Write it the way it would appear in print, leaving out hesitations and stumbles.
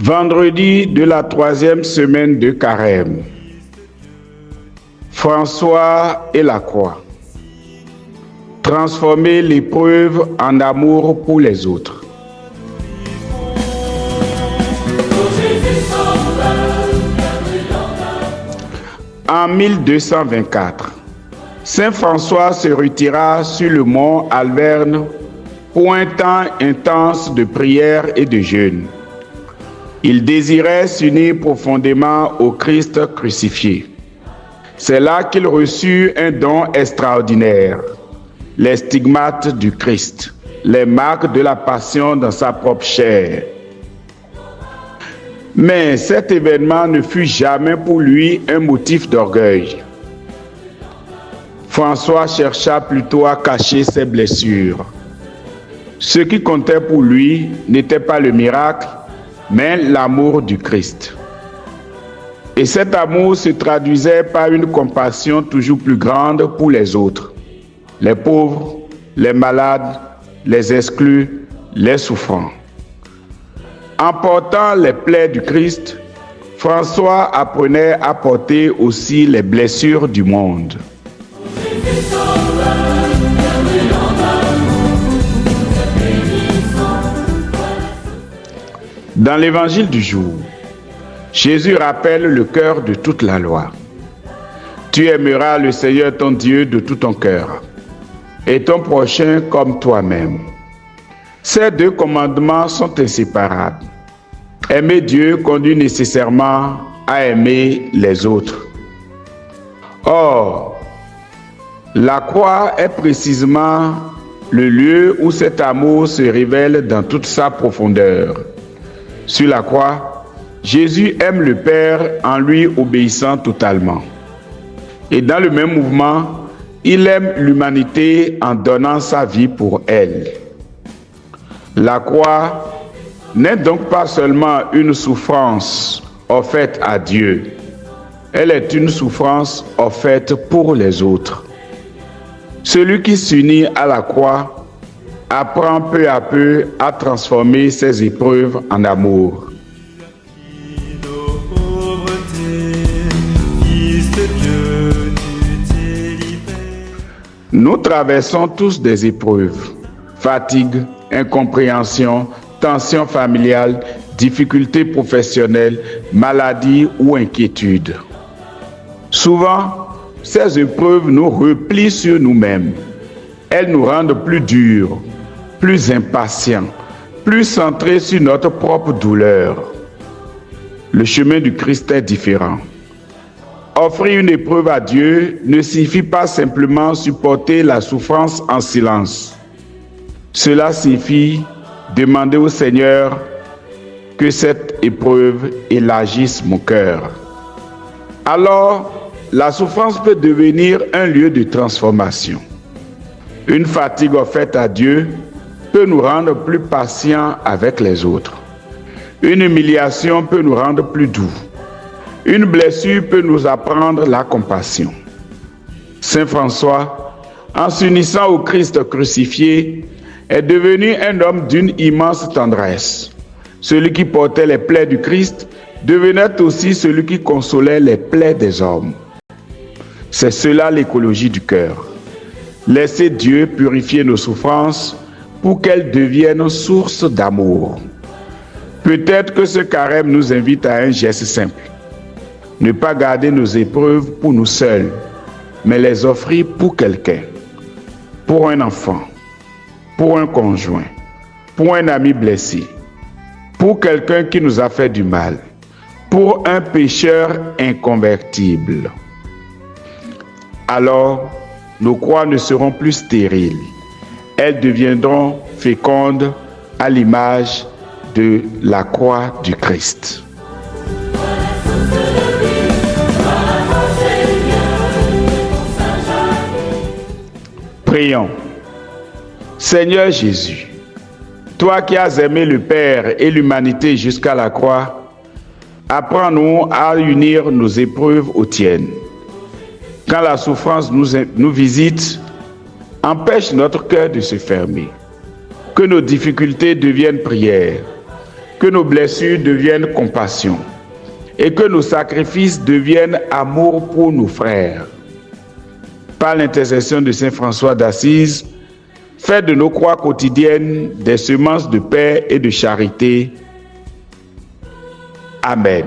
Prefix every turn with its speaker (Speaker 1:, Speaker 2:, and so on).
Speaker 1: Vendredi de la 3e semaine de Carême. François et la croix. Transformer l'épreuve en amour pour les autres. En 1224, Saint François se retira sur le mont Alverne pour un temps intense de prière et de jeûne. Il désirait s'unir profondément au Christ crucifié. C'est là qu'il reçut un don extraordinaire, les stigmates du Christ, les marques de la passion dans sa propre chair. Mais cet événement ne fut jamais pour lui un motif d'orgueil. François chercha plutôt à cacher ses blessures. Ce qui comptait pour lui n'était pas le miracle, mais l'amour du Christ. Et cet amour se traduisait par une compassion toujours plus grande pour les autres, les pauvres, les malades, les exclus, les souffrants. En portant les plaies du Christ, François apprenait à porter aussi les blessures du monde. Dans l'évangile du jour, Jésus rappelle le cœur de toute la loi. Tu aimeras le Seigneur ton Dieu de tout ton cœur et ton prochain comme toi-même. Ces deux commandements sont inséparables. Aimer Dieu conduit nécessairement à aimer les autres. Or, la croix est précisément le lieu où cet amour se révèle dans toute sa profondeur. Sur la croix, Jésus aime le Père en lui obéissant totalement. Et dans le même mouvement, il aime l'humanité en donnant sa vie pour elle. La croix n'est donc pas seulement une souffrance offerte à Dieu, elle est une souffrance offerte pour les autres. Celui qui s'unit à la croix apprend peu à peu à transformer ses épreuves en amour. Nous traversons tous des épreuves, fatigue, incompréhension, tension familiale, difficultés professionnelles, maladie ou inquiétude. Souvent, ces épreuves nous replient sur nous-mêmes. Elles nous rendent plus durs, plus impatients, plus centrés sur notre propre douleur. Le chemin du Christ est différent. Offrir une épreuve à Dieu ne signifie pas simplement supporter la souffrance en silence. Cela signifie demander au Seigneur que cette épreuve élargisse mon cœur. Alors, la souffrance peut devenir un lieu de transformation. Une fatigue offerte à Dieu peut nous rendre plus patients avec les autres. Une humiliation peut nous rendre plus doux. Une blessure peut nous apprendre la compassion. Saint François, en s'unissant au Christ crucifié, est devenu un homme d'une immense tendresse. Celui qui portait les plaies du Christ devenait aussi celui qui consolait les plaies des hommes. C'est cela l'écologie du cœur. Laissez Dieu purifier nos souffrances pour qu'elles deviennent source d'amour. Peut-être que ce carême nous invite à un geste simple. Ne pas garder nos épreuves pour nous seuls, mais les offrir pour quelqu'un, pour un enfant, pour un conjoint, pour un ami blessé, pour quelqu'un qui nous a fait du mal, pour un pécheur inconvertible. Alors, nos croix ne seront plus stériles. Elles deviendront fécondes à l'image de la croix du Christ. Prions. Seigneur Jésus, toi qui as aimé le Père et l'humanité jusqu'à la croix, apprends-nous à unir nos épreuves aux tiennes. Quand la souffrance nous visite, empêche notre cœur de se fermer. Que nos difficultés deviennent prières. que nos blessures deviennent compassion et que nos sacrifices deviennent amour pour nos frères. Par l'intercession de Saint François d'Assise, fais de nos croix quotidiennes des semences de paix et de charité. Amen.